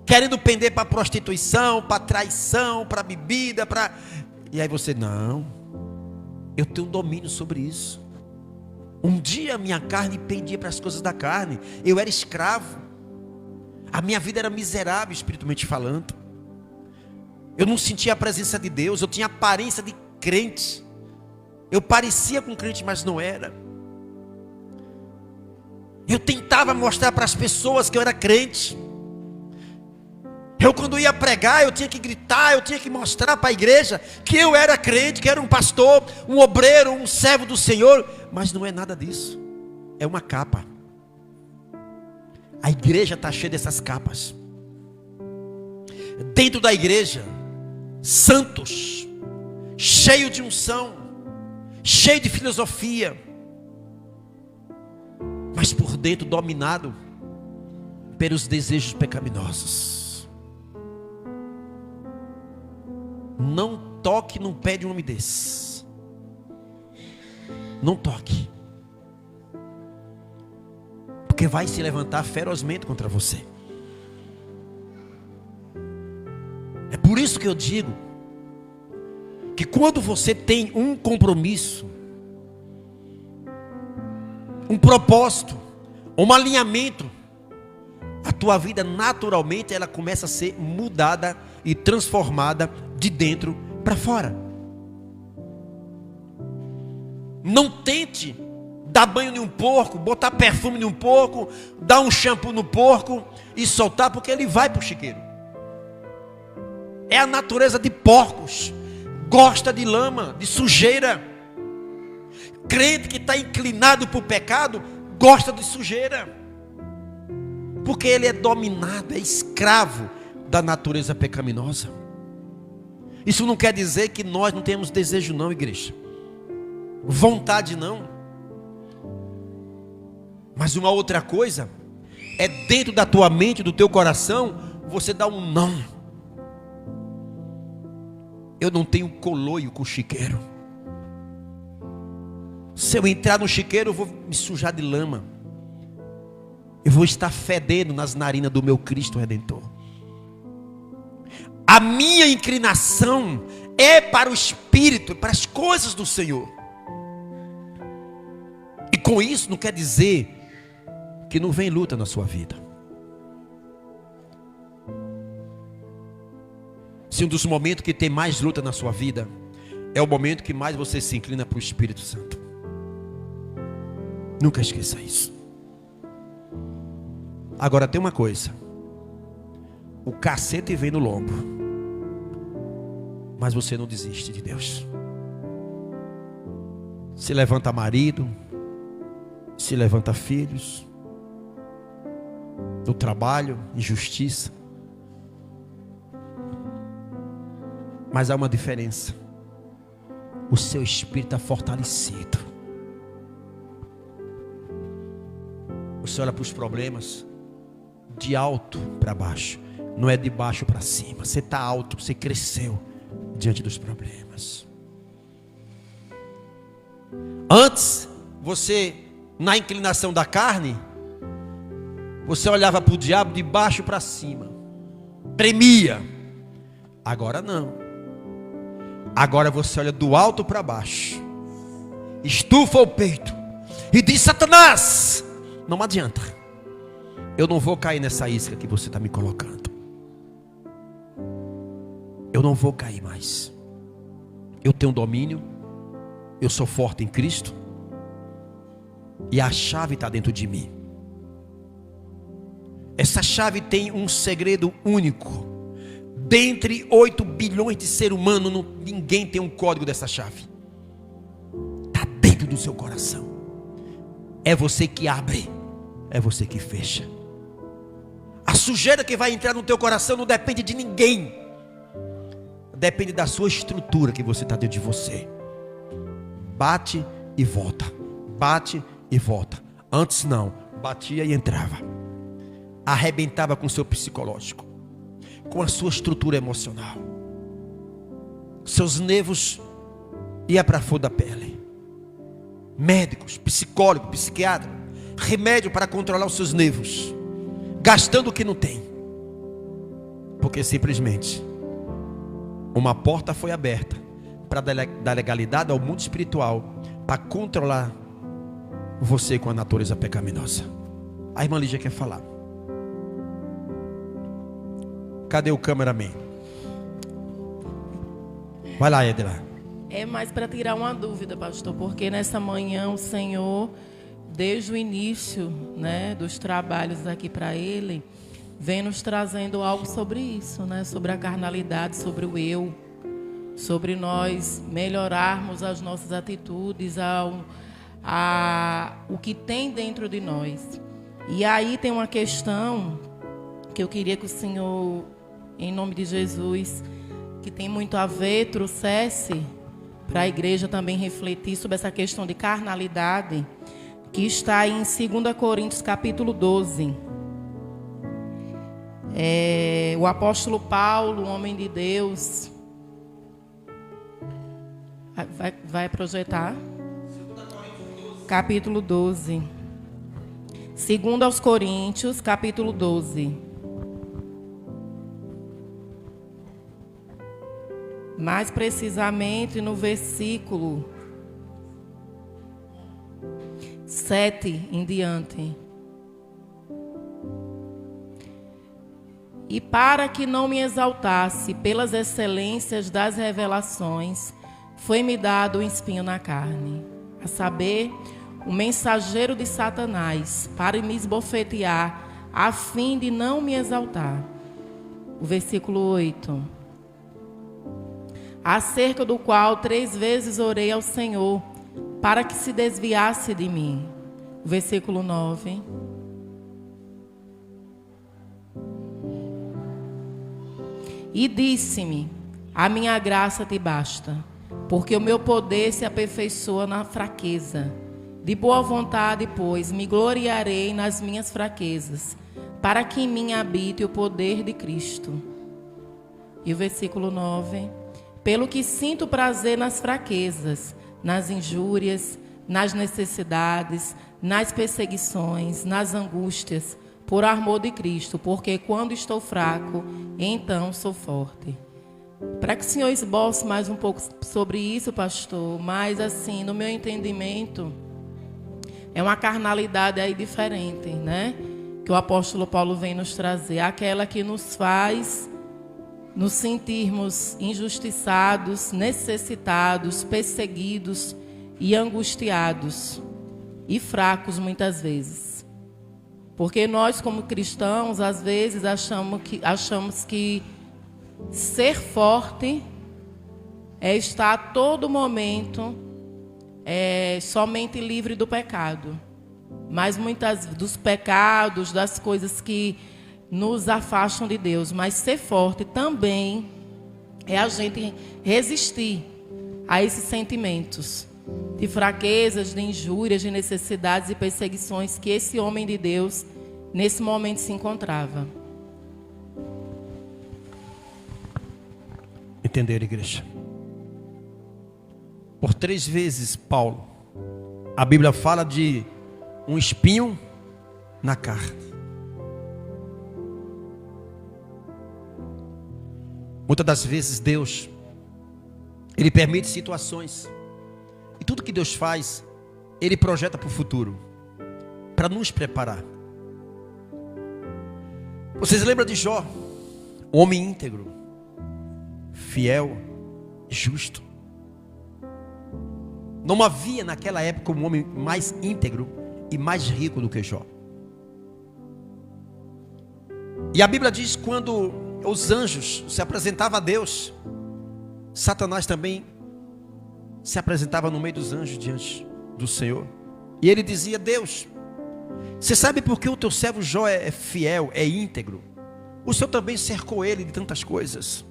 querendo pender para prostituição, para traição, para bebida, e aí você: não, eu tenho domínio sobre isso. Um dia a minha carne pendia para as coisas da carne. Eu era escravo. A minha vida era miserável espiritualmente falando. Eu não sentia a presença de Deus. Eu tinha aparência de crente. Eu parecia com crente, mas não era. Eu tentava mostrar para as pessoas que eu era crente. Eu, quando ia pregar, eu tinha que gritar, eu tinha que mostrar para a igreja que eu era crente, que era um pastor, um obreiro, um servo do Senhor. Mas não é nada disso. É uma capa. A igreja está cheia dessas capas. Dentro da igreja, santos, cheio de unção, cheio de filosofia, mas por dentro dominado pelos desejos pecaminosos. Não toque no pé de um homem desse. Não toque, porque vai se levantar ferozmente contra você. É por isso que eu digo que quando você tem um compromisso, um propósito, um alinhamento, a tua vida naturalmente ela começa a ser mudada e transformada de dentro para fora. Não tente dar banho em um porco, botar perfume em um porco, dar um shampoo no porco e soltar, porque ele vai para o chiqueiro. É a natureza de porcos. Gosta de lama, de sujeira. Crente que está inclinado para o pecado gosta de sujeira, porque ele é dominado, é escravo da natureza pecaminosa. Isso não quer dizer que nós não temos desejo não, igreja. Vontade não. Mas uma outra coisa é dentro da tua mente, do teu coração, você dá um não. Eu não tenho coloio com chiqueiro. Se eu entrar no chiqueiro, eu vou me sujar de lama. Eu vou estar fedendo nas narinas do meu Cristo Redentor. A minha inclinação é para o Espírito, para as coisas do Senhor. E com isso não quer dizer que não vem luta na sua vida. Se um dos momentos que tem mais luta na sua vida é o momento que mais você se inclina para o Espírito Santo. Nunca esqueça isso. Agora tem uma coisa: o cacete vem no lombo, mas você não desiste de Deus. Se levanta marido, se levanta filhos, no trabalho, injustiça. Mas há uma diferença: o seu espírito está fortalecido. Você olha para os problemas de alto para baixo, não é de baixo para cima. Você está alto, você cresceu diante dos problemas. Antes, você, na inclinação da carne, você olhava para o diabo de baixo para cima, tremia. Agora não. Agora você olha do alto para baixo, estufa o peito e diz: Satanás, Não adianta. Eu não vou cair nessa isca que você está me colocando. Eu não vou cair mais. Eu tenho domínio. Eu sou forte em Cristo. E a chave está dentro de mim. Essa chave tem um segredo único. Dentre 8 bilhões de seres humanos, ninguém tem um código dessa chave. Está dentro do seu coração. É você que abre. É você que fecha. A sujeira que vai entrar no teu coração não depende de ninguém. Depende da sua estrutura que você está dentro de você. Bate e volta. Bate e volta. Antes não. Batia e entrava. Arrebentava com o seu psicológico. Com a sua estrutura emocional. Seus nervos iam para fora da pele. Médicos, psicólogo, psiquiatra. Remédio para controlar os seus nervos. Gastando o que não tem. Porque simplesmente uma porta foi aberta para dar legalidade ao mundo espiritual, para controlar você com a natureza pecaminosa. A irmã Lígia quer falar. Cadê o cameraman? Vai lá, Edila. É mais para tirar uma dúvida, pastor, porque nessa manhã o Senhor, desde o início, né, dos trabalhos aqui para Ele, vem nos trazendo algo sobre isso, né, sobre a carnalidade, sobre o eu, sobre nós melhorarmos as nossas atitudes, o que tem dentro de nós. E aí tem uma questão que eu queria que o Senhor, em nome de Jesus, que tem muito a ver, trouxesse para a igreja também refletir sobre essa questão de carnalidade, que está em 2 Coríntios capítulo 12. O apóstolo Paulo, um homem de Deus, vai projetar? Capítulo 12. 2 aos Coríntios, capítulo 12. Mais precisamente no versículo 7 em diante. E para que não me exaltasse pelas excelências das revelações, foi-me dado um espinho na carne, a saber, o mensageiro de Satanás, para me esbofetear, a fim de não me exaltar. O versículo 8. Acerca do qual 3 vezes orei ao Senhor, para que se desviasse de mim. O versículo 9. E disse-me, a minha graça te basta, porque o meu poder se aperfeiçoa na fraqueza. De boa vontade, pois, me gloriarei nas minhas fraquezas, para que em mim habite o poder de Cristo. E o versículo 9. Pelo que sinto prazer nas fraquezas, nas injúrias, nas necessidades, nas perseguições, nas angústias, por amor de Cristo, porque quando estou fraco, então sou forte. Para que o Senhor esboce mais um pouco sobre isso, pastor, mas assim, no meu entendimento, é uma carnalidade aí diferente, né? Que o apóstolo Paulo vem nos trazer, aquela que nos faz nos sentirmos injustiçados, necessitados, perseguidos e angustiados e fracos muitas vezes. Porque nós, como cristãos, às vezes achamos que ser forte é estar a todo momento somente livre do pecado. Mas muitas dos pecados, das coisas que nos afastam de Deus. Mas ser forte também é a gente resistir a esses sentimentos de fraquezas, de injúrias, de necessidades e perseguições que esse homem de Deus nesse momento se encontrava. Entender, igreja? Por 3 vezes, Paulo, a Bíblia fala de um espinho na carne. Muitas das vezes Deus, Ele permite situações. E tudo que Deus faz, Ele projeta para o futuro. para nos preparar. Vocês lembram de Jó? Homem íntegro, fiel, justo. Não havia naquela época um homem mais íntegro e mais rico do que Jó. E a Bíblia diz que quando os anjos se apresentavam a Deus, Satanás também se apresentava no meio dos anjos diante do Senhor. E ele dizia: Deus, você sabe por que o teu servo Jó é fiel, é íntegro? O Senhor também cercou ele de tantas coisas.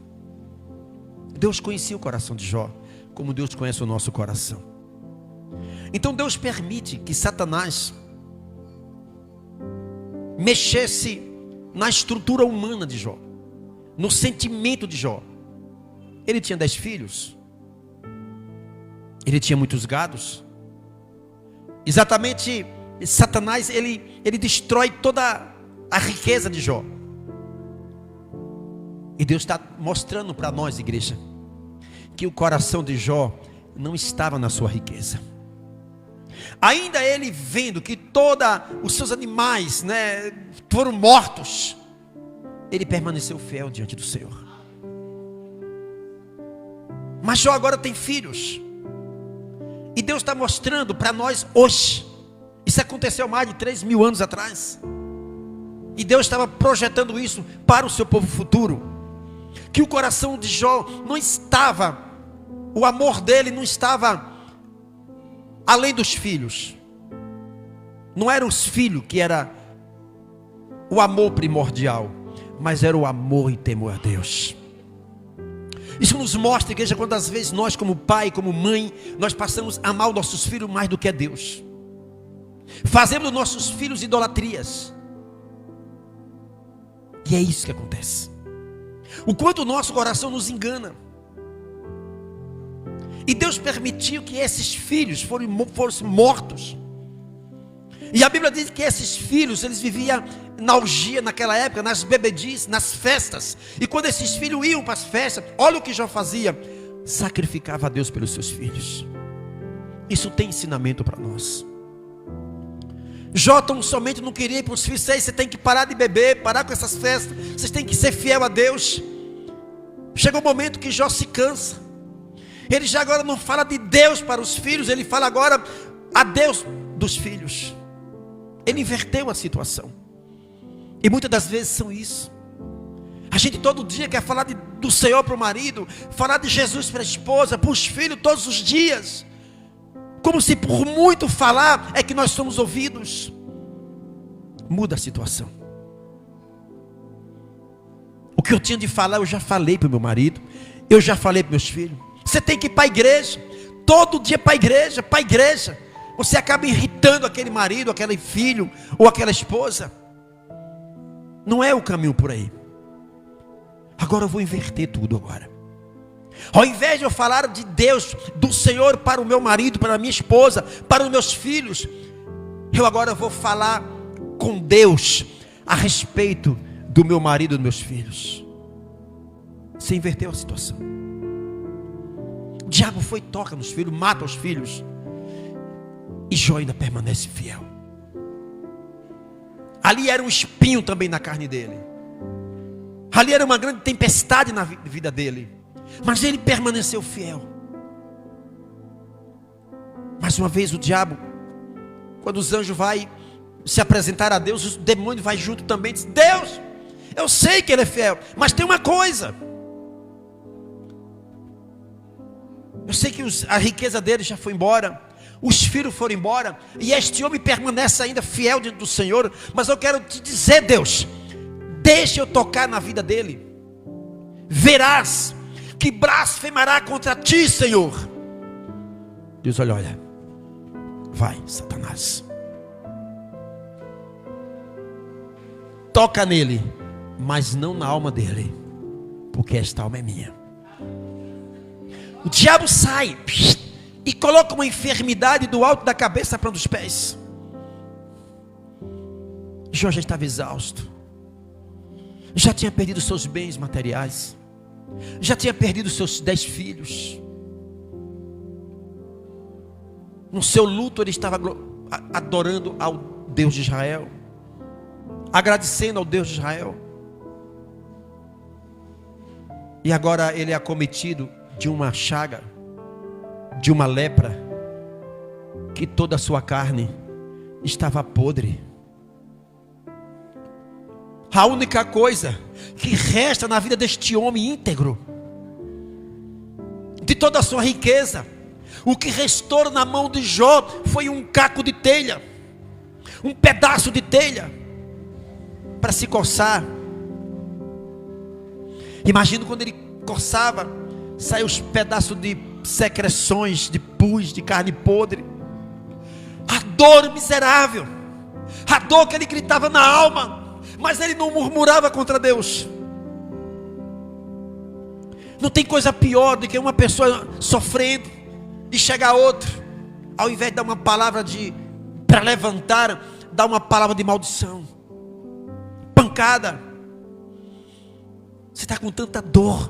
Deus conhecia o coração de Jó, como Deus conhece o nosso coração. Então Deus permite que Satanás mexesse na estrutura humana de Jó, no sentimento de Jó. Ele tinha 10 filhos, ele tinha muitos gados. Exatamente, Satanás ele destrói toda a riqueza de Jó. E Deus está mostrando para nós, igreja, que o coração de Jó não estava na sua riqueza. Ainda ele vendo que todos os seus animais, foram mortos, ele permaneceu fiel diante do Senhor. Mas Jó agora tem filhos. E Deus está mostrando para nós hoje. Isso aconteceu mais de 3.000 anos atrás. E Deus estava projetando isso para o seu povo futuro. Que o coração de Jó não estava, o amor dele não estava além dos filhos. Não eram os filhos que era o amor primordial, mas era o amor e temor a Deus. Isso nos mostra, igreja, quantas vezes nós como pai, como mãe, nós passamos a amar os nossos filhos mais do que a Deus. Fazemos dos nossos filhos idolatrias. E é isso que acontece. O quanto o nosso coração nos engana. E Deus permitiu que esses filhos fossem mortos. E a Bíblia diz que esses filhos, eles viviam na orgia naquela época, nas bebedices, nas festas. E quando esses filhos iam para as festas, olha o que Jó fazia: sacrificava a Deus pelos seus filhos. Isso tem ensinamento para nós. Jó tão somente não queria ir para os filhos: você tem que parar de beber, parar com essas festas, vocês têm que ser fiel a Deus. Chega um momento que Jó se cansa. Ele já agora não fala de Deus para os filhos, ele fala agora a Deus dos filhos. Ele inverteu a situação. E muitas das vezes são isso. A gente todo dia quer falar do Senhor para o marido, falar de Jesus para a esposa, para os filhos todos os dias, como se por muito falar é que nós somos ouvidos. Muda a situação. O que eu tinha de falar eu já falei para o meu marido, eu já falei para meus filhos. Você tem que ir para a igreja, todo dia para a igreja, para a igreja. Você acaba irritando aquele marido, aquele filho ou aquela esposa. Não é o caminho por aí. Agora eu vou inverter tudo agora. Ao invés de eu falar de Deus, do Senhor para o meu marido, para a minha esposa, para os meus filhos, eu agora vou falar com Deus a respeito do meu marido e dos meus filhos. Você inverteu a situação. O diabo foi e toca nos filhos, mata os filhos. E Jó ainda permanece fiel. Ali era um espinho também na carne dele. Ali era uma grande tempestade na vida dele. Mas ele permaneceu fiel. Mais uma vez o diabo, quando os anjos vão se apresentar a Deus, o demônio vai junto também e diz: Deus, eu sei que ele é fiel, mas tem uma coisa. Eu sei que a riqueza dele já foi embora, os filhos foram embora, e este homem permanece ainda fiel diante do Senhor. Mas eu quero te dizer, Deus, deixa eu tocar na vida dele. Verás que blasfemará contra ti, Senhor. Deus olha, vai, Satanás, toca nele, mas não na alma dele, porque esta alma é minha. O diabo sai e coloca uma enfermidade do alto da cabeça para os pés. Jó já estava exausto, já tinha perdido seus bens materiais, já tinha perdido seus 10 filhos. No seu luto ele estava adorando ao Deus de Israel, agradecendo ao Deus de Israel. E agora ele é acometido de uma chaga, de uma lepra, que toda a sua carne estava podre. A única coisa que resta na vida deste homem íntegro, de toda a sua riqueza, o que restou na mão de Jó foi um caco de telha, um pedaço de telha para se coçar. Imagino quando ele coçava, saiu os pedaços de secreções, de pus, de carne podre. A dor miserável, a dor que ele gritava na alma, mas ele não murmurava contra Deus. Não tem coisa pior do que uma pessoa sofrendo e chegar outro, ao invés de dar uma palavra para levantar, dar uma palavra de maldição, pancada. Você está com tanta dor,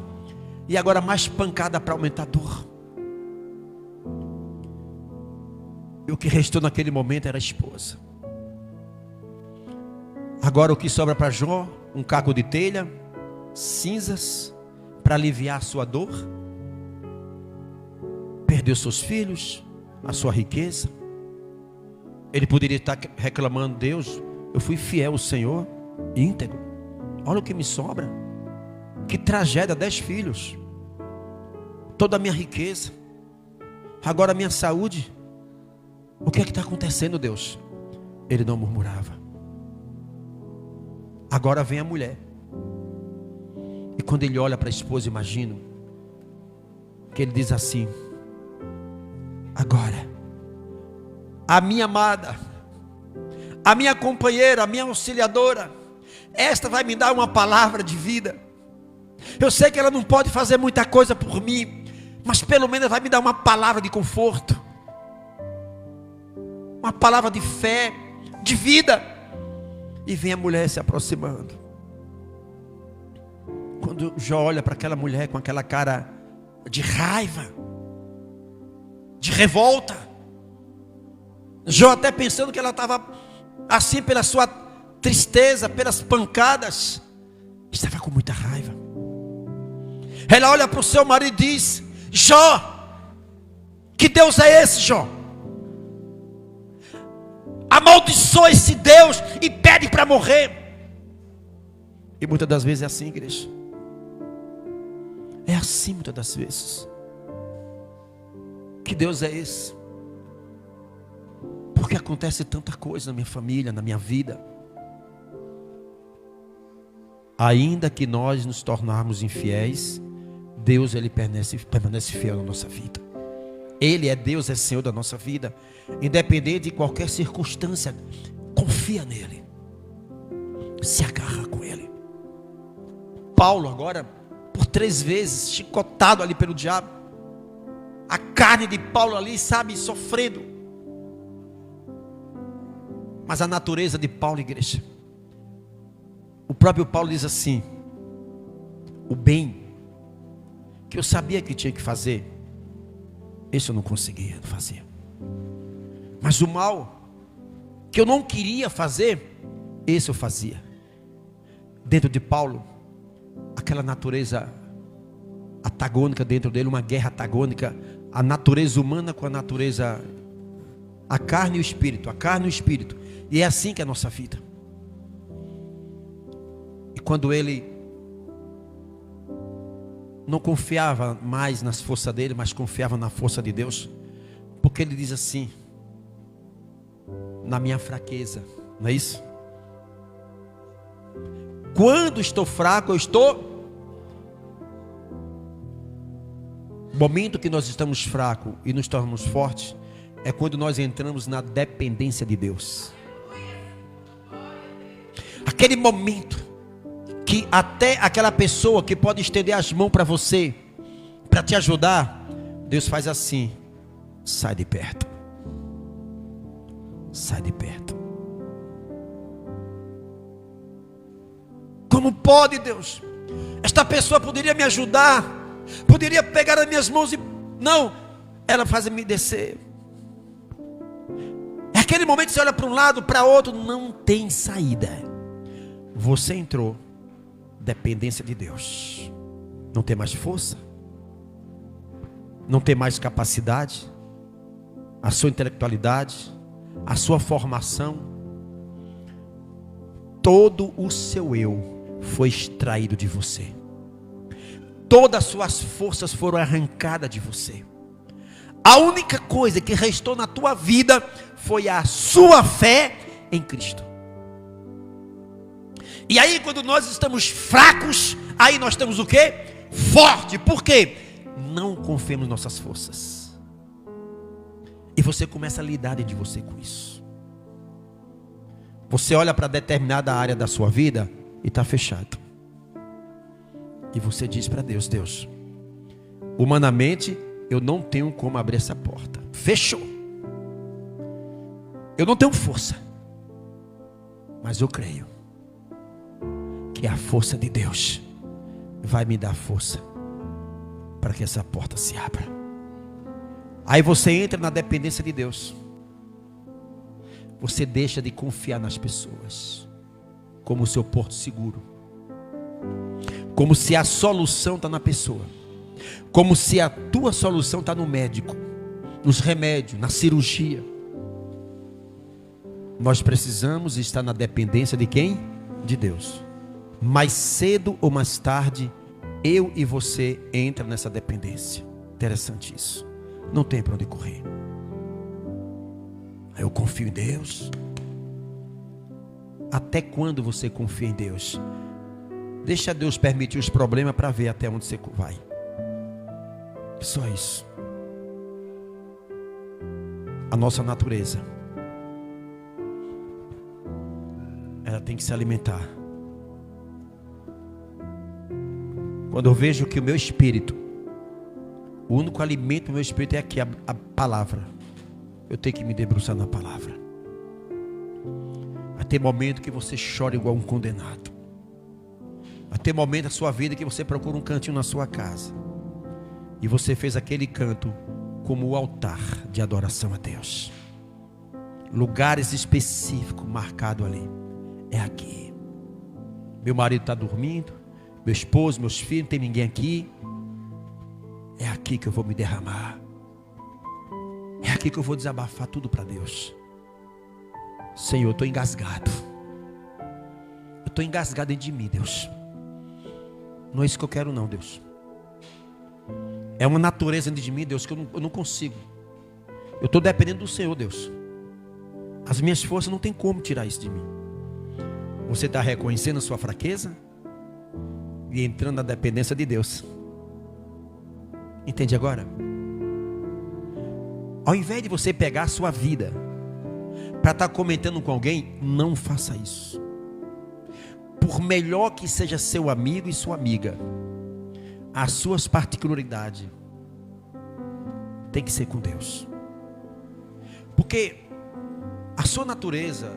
e agora mais pancada para aumentar a dor. E o que restou naquele momento era a esposa. Agora o que sobra para Jó? Um caco de telha, cinzas, para aliviar a sua dor. Perdeu seus filhos, a sua riqueza. Ele poderia estar reclamando: Deus, eu fui fiel ao Senhor, íntegro, olha o que me sobra. Que tragédia, 10 filhos, toda a minha riqueza, agora a minha saúde. O que é que está acontecendo, Deus? Ele não murmurava. Agora vem a mulher, e quando ele olha para a esposa, imagino que ele diz assim: agora a minha amada, a minha companheira, a minha auxiliadora, esta vai me dar uma palavra de vida. Eu sei que ela não pode fazer muita coisa por mim, mas pelo menos vai me dar uma palavra de conforto, uma palavra de fé, de vida. E vem a mulher se aproximando. Quando Jó olha para aquela mulher com aquela cara de raiva, de revolta, Jó até pensando que ela estava assim pela sua tristeza, pelas pancadas, estava com muita raiva. Ela olha para o seu marido e diz: Jó, que Deus é esse, Jó? Amaldiçoa esse Deus e pede para morrer. E muitas das vezes é assim, igreja. É assim muitas das vezes. Que Deus é esse? Porque acontece tanta coisa na minha família, na minha vida. Ainda que nós nos tornarmos infiéis, Deus, Ele permanece fiel na nossa vida. Ele é Deus, é Senhor da nossa vida. Independente de qualquer circunstância, confia nele, se agarra com ele. Paulo agora, por 3 vezes, chicotado ali pelo diabo. A carne de Paulo ali, sabe, sofrendo. Mas a natureza de Paulo, igreja, o próprio Paulo diz assim: o bem que eu sabia que tinha que fazer, esse eu não conseguia fazer. Mas o mal que eu não queria fazer, esse eu fazia. Dentro de Paulo, aquela natureza antagônica dentro dele, uma guerra antagônica, a natureza humana com a natureza, a carne e o espírito, a carne e o espírito. E é assim que é a nossa vida. E quando ele não confiava mais nas forças dele, mas confiava na força de Deus, porque ele diz assim: na minha fraqueza, não é isso? Quando estou fraco, eu estou. O momento que nós estamos fracos e nos tornamos fortes é quando nós entramos na dependência de Deus. Aquele momento que até aquela pessoa que pode estender as mãos para você, para te ajudar, Deus faz assim: sai de perto. Sai de perto. Como pode, Deus? Esta pessoa poderia me ajudar, poderia pegar as minhas mãos e... Não, ela faz me descer. naquele momento você olha para um lado, para outro, não tem saída. Você entrou, dependência de Deus. Não tem mais força, não tem mais capacidade, a sua intelectualidade, a sua formação, todo o seu eu foi extraído de você. Todas as suas forças foram arrancadas de você. A única coisa que restou na tua vida foi a sua fé em Cristo. E aí quando nós estamos fracos, aí nós estamos o quê? Forte. Por quê? Não confiamos em nossas forças. E você começa a lidar dentro de você com isso. Você olha para determinada área da sua vida e está fechado. E você diz para Deus: Deus, humanamente eu não tenho como abrir essa porta. Fechou. Eu não tenho força. Mas eu creio que a força de Deus vai me dar força para que essa porta se abra. Aí você entra na dependência de Deus. Você deixa de confiar nas pessoas como o seu porto seguro, como se a solução está na pessoa, como se a tua solução está no médico, nos remédios, na cirurgia. Nós precisamos estar na dependência de quem? De Deus. Mais cedo ou mais tarde, eu e você entra nessa dependência. Interessante isso. Não tem para onde correr. Eu confio em Deus. Até quando você confia em Deus? Deixa Deus permitir os problemas para ver até onde você vai. Só isso. A nossa natureza, ela tem que se alimentar. Quando eu vejo que o meu espírito, o único alimento do meu espírito é aqui, a palavra, eu tenho que me debruçar na palavra. Vai ter momento que você chora igual um condenado. Vai ter momento da sua vida que você procura um cantinho na sua casa e você fez aquele canto como o altar de adoração a Deus. Lugares específicos marcados ali. É aqui. Meu marido está dormindo, meu esposo, meus filhos, não tem ninguém aqui. É aqui que eu vou me derramar. É aqui que eu vou desabafar tudo para Deus. Senhor, eu estou engasgado. Eu estou engasgado dentro de mim, Deus. Não é isso que eu quero não, Deus. É uma natureza dentro de mim, Deus, que eu não consigo. Eu estou dependendo do Senhor, Deus. As minhas forças não tem como tirar isso de mim. Você está reconhecendo a sua fraqueza e entrando na dependência de Deus. Entende agora? Ao invés de você pegar a sua vida para estar comentando com alguém, não faça isso. Por melhor que seja seu amigo e sua amiga, as suas particularidades tem que ser com Deus. Porque a sua natureza,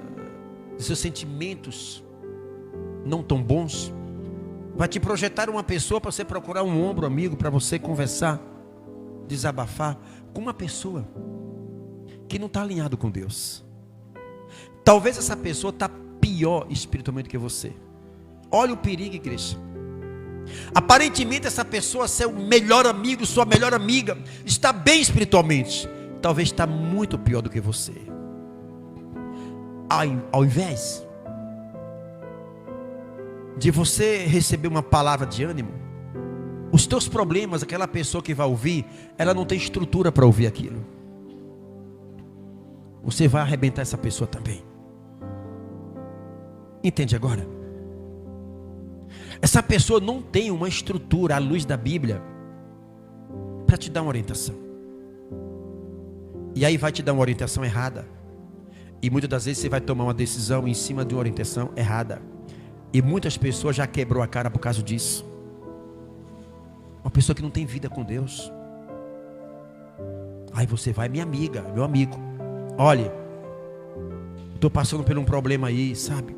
os seus sentimentos não tão bons, vai te projetar uma pessoa para você procurar um ombro amigo, para você conversar, desabafar com uma pessoa que não está alinhado com Deus. Talvez essa pessoa está pior espiritualmente que você. Olha o perigo, igreja. Aparentemente essa pessoa, seu melhor amigo, sua melhor amiga, está bem espiritualmente. Talvez está muito pior do que você. Ao invés de você receber uma palavra de ânimo, os teus problemas, aquela pessoa que vai ouvir, ela não tem estrutura para ouvir aquilo. Você vai arrebentar essa pessoa também. Entende agora? Essa pessoa não tem uma estrutura à luz da Bíblia para te dar uma orientação. E aí vai te dar uma orientação errada. E muitas das vezes você vai tomar uma decisão em cima de uma orientação errada. E muitas pessoas já quebrou a cara por causa disso. Uma pessoa que não tem vida com Deus. Aí você vai, minha amiga, meu amigo, olha, estou passando por um problema aí, sabe?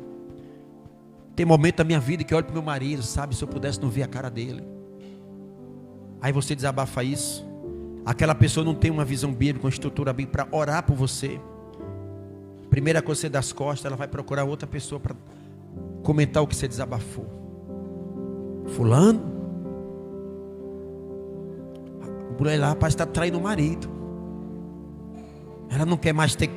Tem momento da minha vida que eu olho para o meu marido, sabe? Se eu pudesse não ver a cara dele. Aí você desabafa isso. Aquela pessoa não tem uma visão bíblica, uma estrutura bíblica para orar por você. Primeira coisa que você dá as costas, ela vai procurar outra pessoa para comentar o que você desabafou. Fulano, a mulher lá, rapaz, está traindo o marido. Ela não quer mais ter.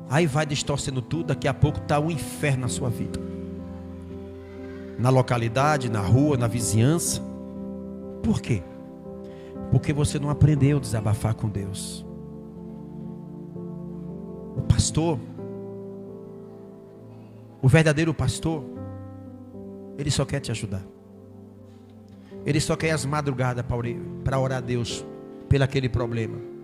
Aí vai distorcendo tudo, daqui a pouco está um inferno na sua vida. Na localidade, na rua, na vizinhança. Por quê? Porque você não aprendeu a desabafar com Deus. O pastor, o verdadeiro pastor, ele só quer te ajudar. Ele só quer as madrugadas para orar a Deus pelo aquele problema.